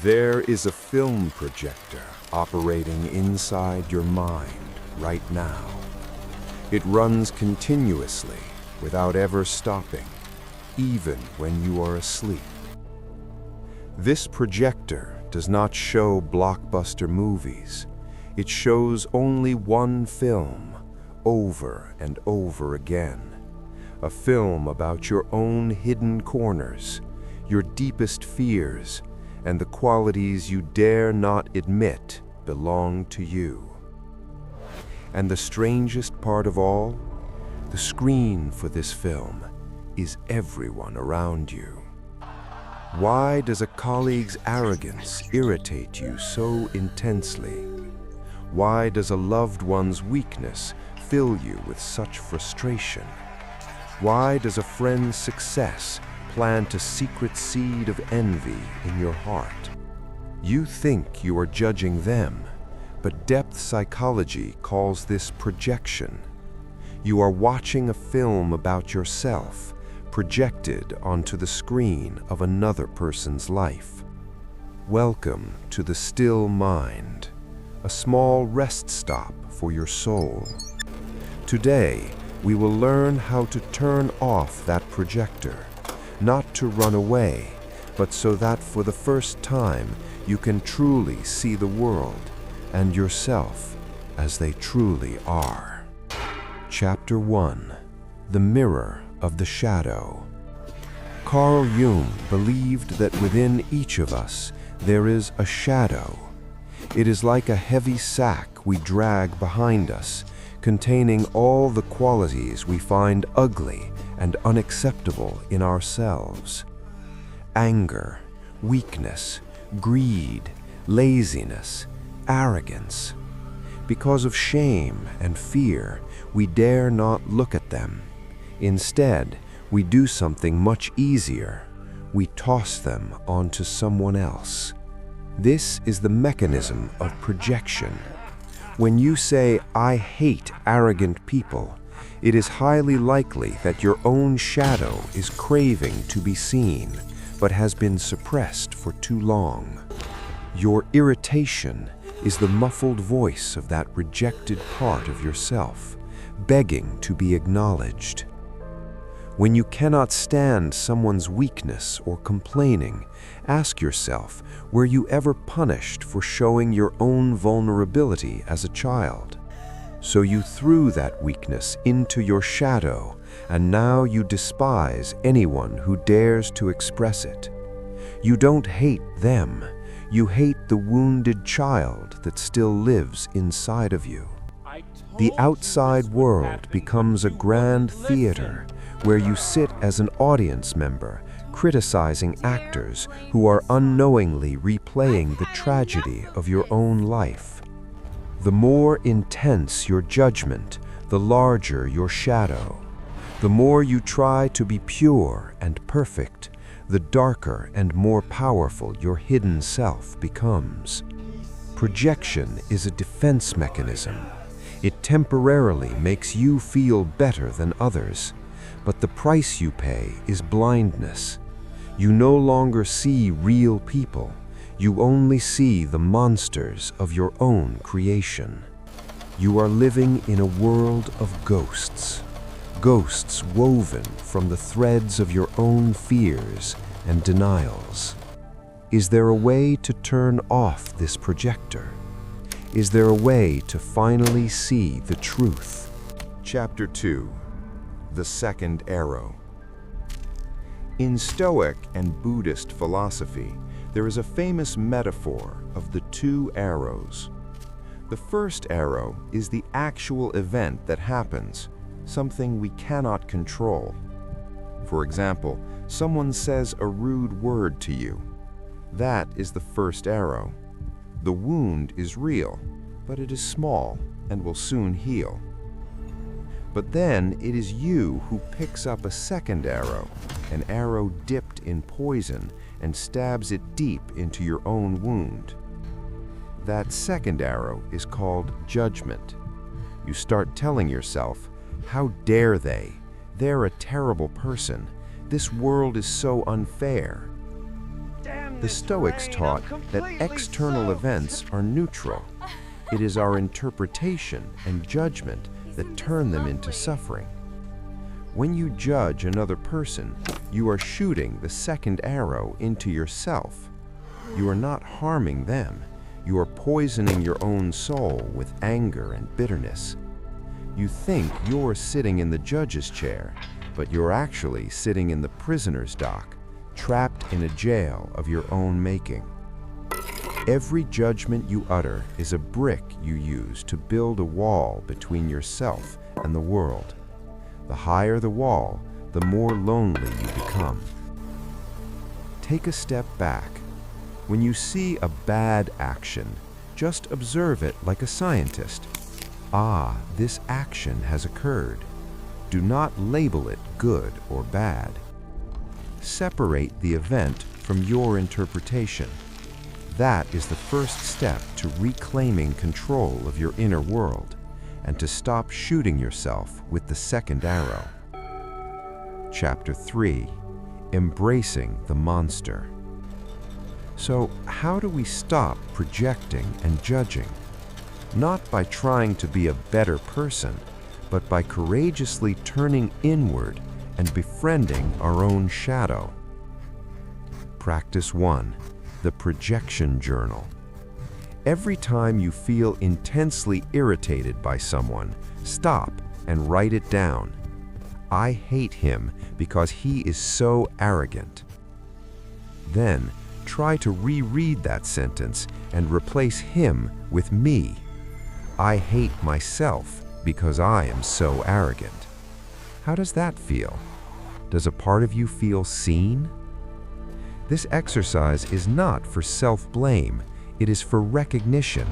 There is a film projector operating inside your mind right now. It runs continuously without ever stopping, even when you are asleep. This projector does not show blockbuster movies. It shows only one film over and over again. A film about your own hidden corners, your deepest fears, and the qualities you dare not admit belong to you. And the strangest part of all, the screen for this film is everyone around you. Why does a colleague's arrogance irritate you so intensely? Why does a loved one's weakness fill you with such frustration? Why does a friend's success plant a secret seed of envy in your heart? You think you are judging them, but depth psychology calls this projection. You are watching a film about yourself, projected onto the screen of another person's life. Welcome to the still mind, a small rest stop for your soul. Today, we will learn how to turn off that projector, not to run away, but so that for the first time you can truly see the world and yourself as they truly are. Chapter 1. The Mirror of the Shadow. Carl Jung believed that within each of us there is a shadow. It is like a heavy sack we drag behind us, containing all the qualities we find ugly and unacceptable in ourselves. Anger, weakness, greed, laziness, arrogance. Because of shame and fear, we dare not look at them. Instead, we do something much easier. We toss them onto someone else. This is the mechanism of projection. When you say, "I hate arrogant people," it is highly likely that your own shadow is craving to be seen, but has been suppressed for too long. Your irritation is the muffled voice of that rejected part of yourself, begging to be acknowledged. When you cannot stand someone's weakness or complaining, ask yourself, were you ever punished for showing your own vulnerability as a child? So you threw that weakness into your shadow, and now you despise anyone who dares to express it. You don't hate them, you hate the wounded child that still lives inside of you. The outside world becomes a grand theater where you sit as an audience member, criticizing actors who are unknowingly replaying the tragedy of your own life. The more intense your judgment, the larger your shadow. The more you try to be pure and perfect, the darker and more powerful your hidden self becomes. Projection is a defense mechanism. It temporarily makes you feel better than others, but the price you pay is blindness. You no longer see real people. You only see the monsters of your own creation. You are living in a world of ghosts. Ghosts woven from the threads of your own fears and denials. Is there a way to turn off this projector? Is there a way to finally see the truth? Chapter 2. The Second Arrow. In Stoic and Buddhist philosophy, there is a famous metaphor of the two arrows. The first arrow is the actual event that happens, something we cannot control. For example, someone says a rude word to you. That is the first arrow. The wound is real, but it is small and will soon heal. But then it is you who picks up a second arrow, an arrow dipped in poison, and stabs it deep into your own wound. That second arrow is called judgment. You start telling yourself, "How dare they? They're a terrible person. This world is so unfair." Damn The Stoics taught that external events are neutral. It is our interpretation and judgment that turn them into suffering. When you judge another person, you are shooting the second arrow into yourself. You are not harming them. You are poisoning your own soul with anger and bitterness. You think you're sitting in the judge's chair, but you're actually sitting in the prisoner's dock, trapped in a jail of your own making. Every judgment you utter is a brick you use to build a wall between yourself and the world. The higher the wall, the more lonely you become. Take a step back. When you see a bad action, just observe it like a scientist. Ah, this action has occurred. Do not label it good or bad. Separate the event from your interpretation. That is the first step to reclaiming control of your inner world and to stop shooting yourself with the second arrow. Chapter 3: Embracing the Monster. So, how do we stop projecting and judging? Not by trying to be a better person, but by courageously turning inward and befriending our own shadow. Practice 1: The Projection Journal. Every time you feel intensely irritated by someone, stop and write it down. I hate him because he is so arrogant. Then, try to reread that sentence and replace him with me. I hate myself because I am so arrogant. How does that feel? Does a part of you feel seen? This exercise is not for self-blame, it is for recognition,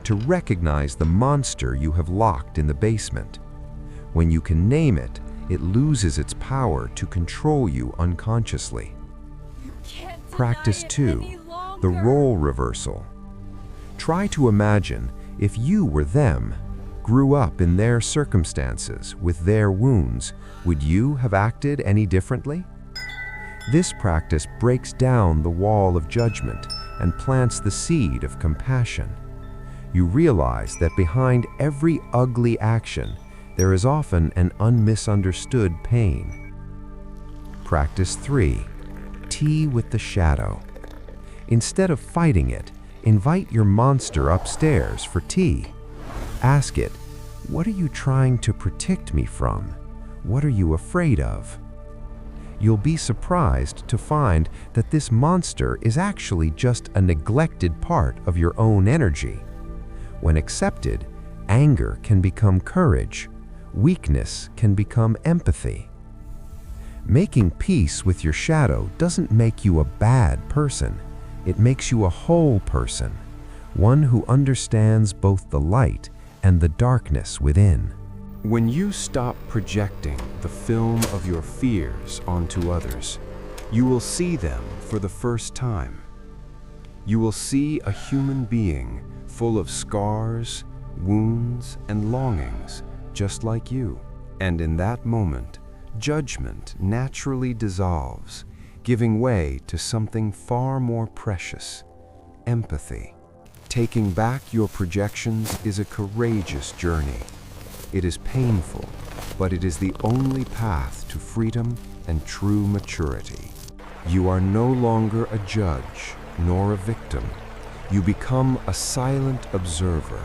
to recognize the monster you have locked in the basement. When you can name it, it loses its power to control you unconsciously. Practice 2: The Role Reversal. Try to imagine if you were them, grew up in their circumstances with their wounds, would you have acted any differently? This practice breaks down the wall of judgment and plants the seed of compassion. You realize that behind every ugly action, there is often an unmisunderstood pain. Practice 3: Tea with the Shadow. Instead of fighting it, invite your monster upstairs for tea. Ask it, what are you trying to protect me from? What are you afraid of? You'll be surprised to find that this monster is actually just a neglected part of your own energy. When accepted, anger can become courage, weakness can become empathy. Making peace with your shadow doesn't make you a bad person. It makes you a whole person, one who understands both the light and the darkness within. When you stop projecting the film of your fears onto others, you will see them for the first time. You will see a human being full of scars, wounds, and longings, just like you. And in that moment, judgment naturally dissolves, giving way to something far more precious: empathy. Taking back your projections is a courageous journey. It is painful, but it is the only path to freedom and true maturity. You are no longer a judge nor a victim. You become a silent observer,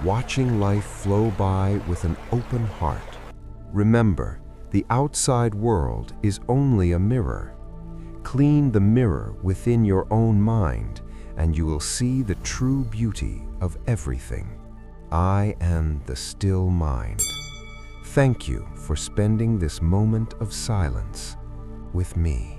watching life flow by with an open heart. Remember, the outside world is only a mirror. Clean the mirror within your own mind, and you will see the true beauty of everything. I am the still mind. Thank you for spending this moment of silence with me.